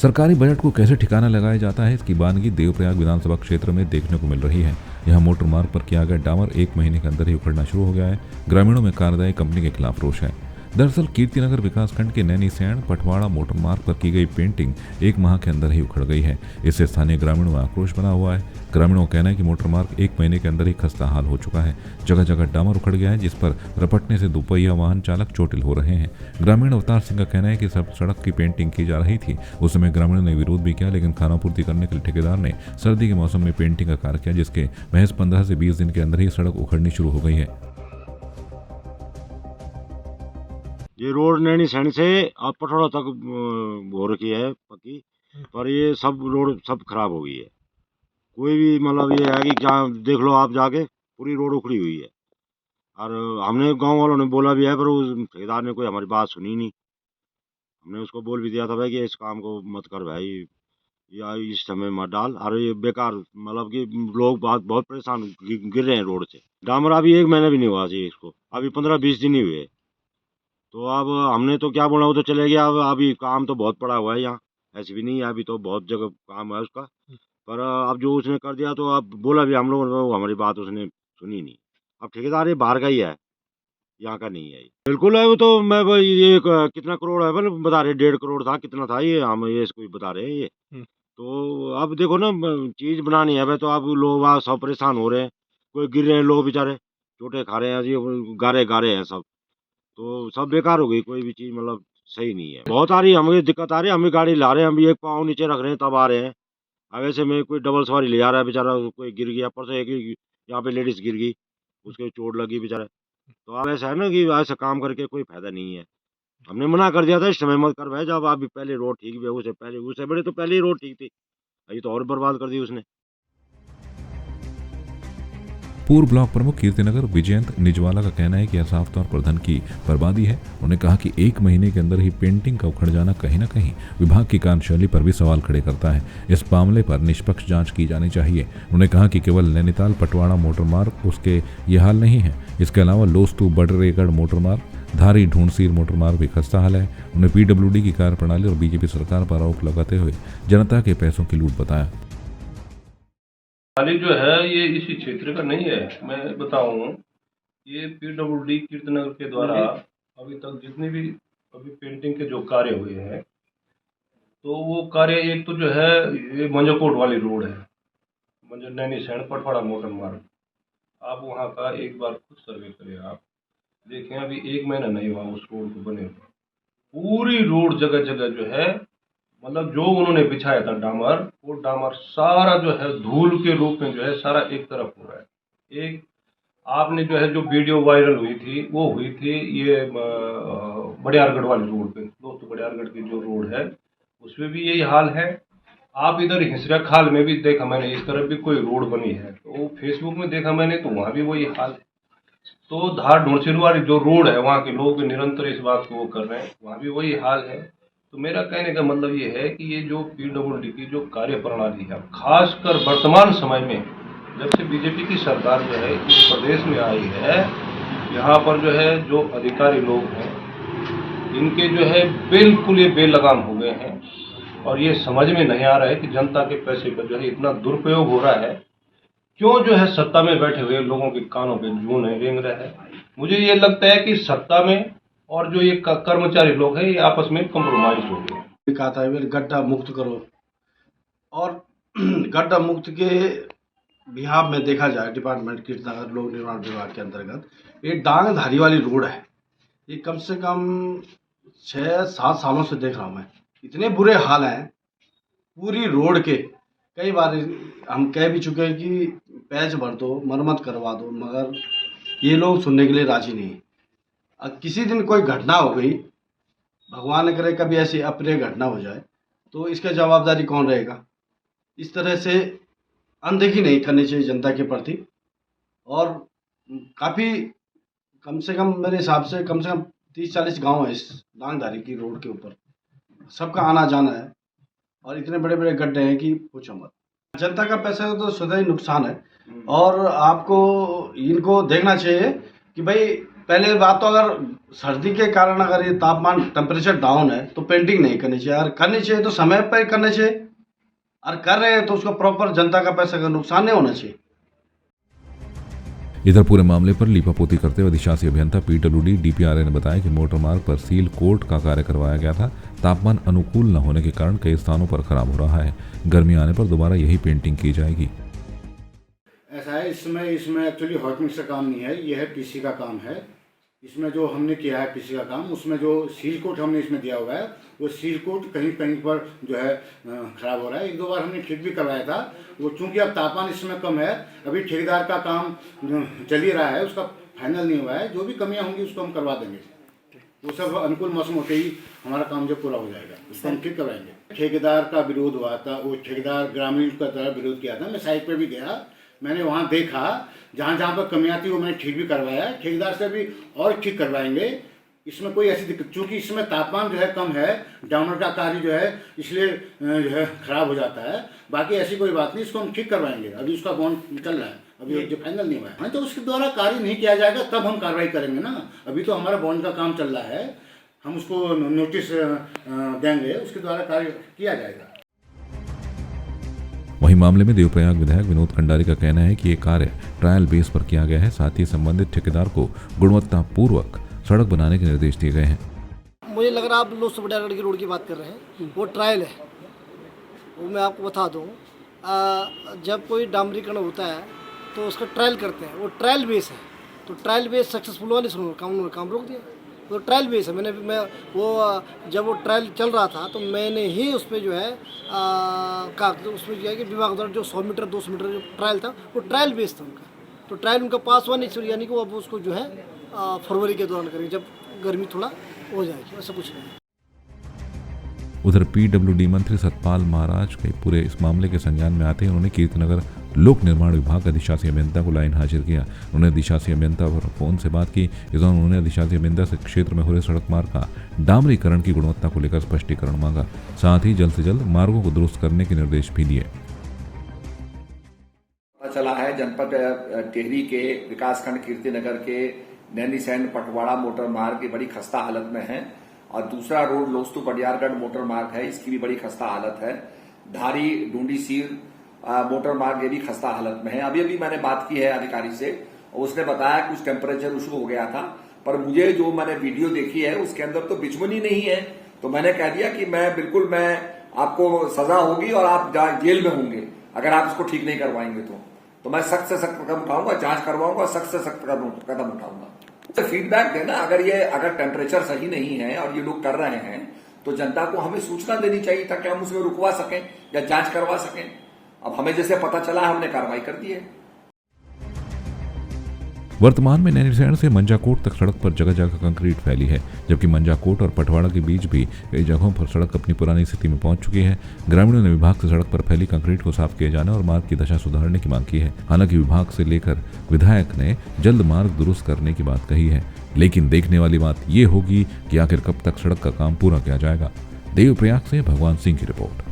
सरकारी बजट को कैसे ठिकाना लगाया जाता है, इसकी बानगी देवप्रयाग विधानसभा क्षेत्र में देखने को मिल रही है। यहाँ मोटर मार्ग पर किया गया डामर 1 महीने के अंदर ही उखड़ना शुरू हो गया है। ग्रामीणों में कार्यदायी कंपनी के खिलाफ रोष है। दरअसल कीर्तिनगर विकासखंड के नैनीसैण पटवाड़ा मोटर मार्ग पर की गई पेंटिंग 1 माह के अंदर ही उखड़ गई है। इससे स्थानीय ग्रामीणों में आक्रोश बना हुआ है। ग्रामीणों का कहना है कि मोटर मार्ग 1 महीने के अंदर ही खस्ता हाल हो चुका है। जगह जगह डामर उखड़ गया है, जिस पर रपटने से दोपहिया वाहन चालक चोटिल हो रहे हैं। ग्रामीण अवतार सिंह का कहना है कि सब सड़क की पेंटिंग की जा रही थी। उस समय ग्रामीणों ने विरोध भी किया, लेकिन खानापूर्ति करने के लिए ठेकेदार ने सर्दी के मौसम में पेंटिंग का कार्य किया, जिसके महज 15 से 20 दिन के अंदर ही सड़क उखड़नी शुरू हो गई है। ये रोड नैनीसैण से आप पटवाड़ा तक हो रखी है पक्की, पर ये सब रोड सब खराब हो गई है। कोई भी मतलब ये है कि क्या देख लो आप जाके, पूरी रोड उखड़ी हुई है। और हमने गांव वालों ने बोला भी है, पर उस ठेकेदार ने कोई हमारी बात सुनी नहीं। हमने उसको बोल भी दिया था भाई कि इस काम को मत कर भाई, या इस समय मत डाल। और ये बेकार मतलब कि लोग बहुत परेशान गिर रहे हैं रोड से। डामर अभी 1 महीना भी नहीं हुआ जी इसको, अभी 15-20 दिन ही हुए। तो अब हमने तो क्या बोला, वो तो चले गया। अब अभी काम तो बहुत पड़ा हुआ है यहाँ, ऐसे भी नहीं है, अभी तो बहुत जगह काम है उसका। पर अब जो उसने कर दिया, तो अब बोला भी हम लोगों ने, हमारी बात उसने सुनी नहीं। अब ठेकेदार ये बाहर का ही है, यहाँ का नहीं है ये। बिल्कुल है वो तो, मैं भाई ये कितना करोड़ है बोले बता रहे, 1.5 करोड़ था, कितना था ये, हम ये इसको बता रहे हैं ये। तो अब देखो ना, चीज बनानी है भाई, तो अब लोग वहाँ सब परेशान हो रहे हैं। कोई गिर रहे हैं लोग बेचारे, चोटे खा रहे हैं जी, गारे गारे हैं सब। तो सब बेकार हो गई, कोई भी चीज मतलब सही नहीं है। बहुत आ रही है, हमें दिक्कत आ रही है। हम भी गाड़ी ला रहे हैं, हम भी एक पाँव नीचे रख रहे हैं तब आ रहे हैं। अब ऐसे में कोई डबल सवारी ले जा रहा है बेचारा, कोई गिर गया परसों, एक यहाँ पे लेडीज गिर गई, उसके चोट लगी बेचारा। तो अब ऐसा है ना कि ऐसा काम करके कोई फायदा नहीं है। हमने मना कर दिया था इस समय मत कर भाई, जब अभी पहले रोड ठीक भी है, उससे पहले उससे बड़े तो पहले ही रोड ठीक थी, अभी तो और बर्बाद कर दी उसने। पूर्व ब्लॉक प्रमुख कीर्तिनगर विजयंत निजवाला का कहना है कि यह साफ तौर पर धन की बर्बादी है। उन्होंने कहा कि 1 महीने के अंदर ही पेंटिंग का उखड़ जाना कहीं न कहीं विभाग की कार्यशैली पर भी सवाल खड़े करता है। इस मामले पर निष्पक्ष जांच की जानी चाहिए। उन्होंने कहा कि केवल नैनीताल पटवाड़ा मोटर मार्ग उसके ये हाल नहीं है, इसके अलावा लोस्तु बडरेगढ़ मोटर मार्ग, धारी ढूंढसीर मोटर मार्ग भी खस्ता हाल है। उन्हें PWD की कार्यप्रणाली और बीजेपी सरकार पर आरोप लगाते हुए जनता के पैसों की लूट बताया। खाली जो है ये इसी क्षेत्र का नहीं है, मैं बताऊं, ये PWD कीर्तनगर के द्वारा अभी तक जितने भी अभी पेंटिंग के जो कार्य हुए हैं, तो वो कार्य एक तो जो है ये मंजरकोट वाली रोड है, मंजर नैनीसैण पटवाड़ा मोटर मार्ग। आप वहाँ का एक बार खुद सर्वे करें, आप देखें, अभी 1 महीना नहीं हुआ उस रोड को बने हुए। पूरी रोड जगह जगह जो है, मतलब जो उन्होंने बिछाया था डामर, वो डामर सारा जो है धूल के रूप में जो है सारा एक तरफ हो रहा है। एक आपने जो है जो वीडियो वायरल हुई थी, वो हुई थी ये बड़ियारगढ़ वाली रोड पे, दोस्तों बड़ियारगढ़ की जो रोड है उसमें भी यही हाल है। आप इधर हिंसरा खाल में भी देखा मैंने, इस तरफ भी कोई रोड बनी है, तो फेसबुक में देखा मैंने, तो वहाँ भी वही हाल है। तो धार ढूंढसिर वाली जो रोड है, वहाँ के लोग निरंतर इस बात को वो कर रहे हैं, वहाँ भी वही हाल है। तो मेरा कहने का मतलब ये है कि ये जो PWD की जो कार्य प्रणाली है, खासकर वर्तमान समय में जब से बीजेपी की सरकार जो है इस प्रदेश में आई है, यहाँ पर जो है जो अधिकारी लोग हैं, इनके जो है बिल्कुल ये बेलगाम हो गए हैं। और ये समझ में नहीं आ रहा है कि जनता के पैसे पर जो है इतना दुरुपयोग हो रहा है, क्यों जो है सत्ता में बैठे हुए लोगों के कानों पे जूं नहीं रेंग रहा है। मुझे ये लगता है कि सत्ता में और जो ये कर्मचारी लोग हैं, ये आपस में कंप्रोमाइज हो गए। कहा था गड्ढा मुक्त करो, और गड्ढा मुक्त के बिहार में देखा जाए, डिपार्टमेंट कीर्तनगर लोक निर्माण विभाग के अंतर्गत ये डांग धारी वाली रोड है। ये कम से कम 6-7 सालों से देख रहा हूँ मैं, इतने बुरे हाल हैं पूरी रोड के। कई बार हम कह भी चुके हैं कि पैच भर दो, मरम्मत करवा दो, मगर ये लोग सुनने के लिए राजी नहीं। अब किसी दिन कोई घटना हो गई, भगवान न करे कभी ऐसी अप्रिय घटना हो जाए, तो इसका जवाबदारी कौन रहेगा। इस तरह से अनदेखी नहीं करनी चाहिए जनता के प्रति। और काफ़ी कम से कम मेरे हिसाब से कम 30-40 गांव है इस डांगधारी की रोड के ऊपर, सबका आना जाना है, और इतने बड़े बड़े गड्ढे हैं कि पूछो मत। जनता का पैसा तो सदा ही नुकसान है, और आपको इनको देखना चाहिए कि भाई पहले बात तो अगर सर्दी के कारण अगर ये तापमान टेम्परेचर डाउन है तो पेंटिंग नहीं करनी चाहिए, और करनी चाहिए तो समय पर करनी चाहिए, और कर रहे हैं तो उसका प्रॉपर जनता का पैसा का नुकसान नहीं होना चाहिए। इधर पूरे मामले पर लीपापोती करते हुए अधिशासी अभियंता पीडब्ल्यूडी डीपीआरए ने बताया कि मोटर मार्ग पर सील कोट का कार्य करवाया गया था। तापमान अनुकूल न होने के कारण कई स्थानों पर खराब हो रहा है। गर्मी आने पर दोबारा यही पेंटिंग की जाएगी। ऐसा है, इसमें एक्चुअली हॉट मिक्स का काम नहीं है, यह है पीसी का काम है। इसमें जो हमने किया है पीसी का काम, उसमें जो सील कोट हमने इसमें दिया हुआ है, वो सील कोट कहीं कहीं पर जो है ख़राब हो रहा है। 1-2 बार हमने ठीक भी करवाया था, वो चूँकि अब तापमान इसमें कम है, अभी ठेकेदार का काम चल ही रहा है, उसका फाइनल नहीं हुआ है। जो भी कमियाँ होंगी उसको हम करवा देंगे। वो सब अनुकूल मौसम होते ही हमारा काम जब पूरा हो जाएगा उसको हम ठीक करवाएंगे। ठेकेदार का विरोध हुआ था, वो ठेकेदार ग्रामीण का तरफ विरोध किया था। मैं साइट पर भी गया, मैंने वहाँ देखा जहाँ जहाँ पर कमियाँ थी वो मैंने ठीक भी करवाया। ठेकेदार से भी और ठीक करवाएंगे। इसमें कोई ऐसी दिक्कत, चूँकि इसमें तापमान जो है कम है, डामर का कार्य जो है इसलिए जो है ख़राब हो जाता है। बाकी ऐसी कोई बात नहीं, इसको हम ठीक करवाएंगे। अभी उसका बॉन्ड चल रहा है, अभी जो फाइनल नहीं हुआ है। हाँ, तो उसके द्वारा कार्य नहीं किया जाएगा तब हम कार्रवाई करेंगे ना। अभी तो हमारा बॉन्ड का काम चल रहा है, हम उसको नोटिस देंगे, उसके द्वारा कार्य किया जाएगा। वहीं मामले में देवप्रयाग विधायक विनोद खंडारी का कहना है कि ये कार्य ट्रायल बेस पर किया गया है। साथ ही संबंधित ठेकेदार को गुणवत्तापूर्वक सड़क बनाने के निर्देश दिए गए हैं। मुझे लग रहा है आप लोग सुबह की रोड की बात कर रहे हैं, वो ट्रायल है। वो मैं आपको बता दूं, जब कोई डामरीकरण होता है तो उसका ट्रायल करते हैं, वो ट्रायल बेस है। तो ट्रायल बेस सक्सेसफुल वाले काम रोक दिया, तो ट्रायल बेस है। मैं वो जब वो ट्रायल चल रहा था तो मैंने ही उस पर जो है उसमें जो है कि विभाग द्वारा जो 100 मीटर 200 मीटर जो ट्रायल था वो ट्रायल बेस था उनका। तो ट्रायल उनका पास हुआ नहीं, यानी कि वो अब उसको जो है फरवरी के दौरान करेंगे जब गर्मी थोड़ा हो जाएगी, ऐसा कुछ नहीं। उधर पीडब्ल्यूडी मंत्री सतपाल महाराज के पूरे इस मामले के संज्ञान में आते ही उन्होंने कीर्तिनगर लोक निर्माण विभाग के अधिशासी अभियंता को लाइन हाजिर किया। उन्होंने अधिशासी अभियंता पर फोन से बात की। इस दौरान उन्होंने अधिशासी अभियंता से क्षेत्र में हो रहे सड़क मार्ग का डामरीकरण की गुणवत्ता को लेकर स्पष्टीकरण मांगा। साथ ही जल्द से जल्द मार्गों को दुरुस्त करने के निर्देश भी दिए। पता चला है जनपद टिहरी के विकासखंड कीर्तिनगर के नैनीसैंड पटवाड़ा मोटर मार्ग की बड़ी खस्ता हालत में है, और दूसरा रोड लोस्तु पडियारगढ़ मोटर मार्ग है, इसकी भी बड़ी खस्ता हालत है। धारी डूंडी सीर मोटर मार्ग ये भी खस्ता हालत में है। अभी अभी मैंने बात की है अधिकारी से, उसने बताया कुछ टेम्परेचर इशू हो गया था, पर मुझे जो मैंने वीडियो देखी है उसके अंदर तो बिचमनी नहीं है। तो मैंने कह दिया कि मैं आपको सजा होगी और आप जेल में होंगे अगर आप इसको ठीक नहीं करवाएंगे। तो मैं सख्त से सख्त कदम उठाऊंगा, जांच करवाऊंगा, सख्त से सख्त कदम उठाऊंगा। तो फीडबैक देना, अगर टेम्परेचर सही नहीं है और ये लोग कर रहे हैं तो जनता को हमें सूचना देनी चाहिए ताकि हम उसमें रुकवा सकें या जांच करवा सकें। अब हमें जैसे पता चला हमने कार्रवाई कर दी है। वर्तमान में नैनीसैंड से मंजाकोट तक सड़क पर जगह जगह कंक्रीट फैली है, जबकि मंजाकोट और पटवाड़ा के बीच भी कई जगहों पर सड़क अपनी पुरानी स्थिति में पहुंच चुकी है। ग्रामीणों ने विभाग से सड़क पर फैली कंक्रीट को साफ किए जाने और मार्ग की दशा सुधारने की मांग की है। हालांकि विभाग से लेकर विधायक ने जल्द मार्ग दुरुस्त करने की बात कही है, लेकिन देखने वाली बात ये होगी कि आखिर कब तक सड़क का काम पूरा किया जाएगा। देवप्रयाग से भगवान सिंह की रिपोर्ट।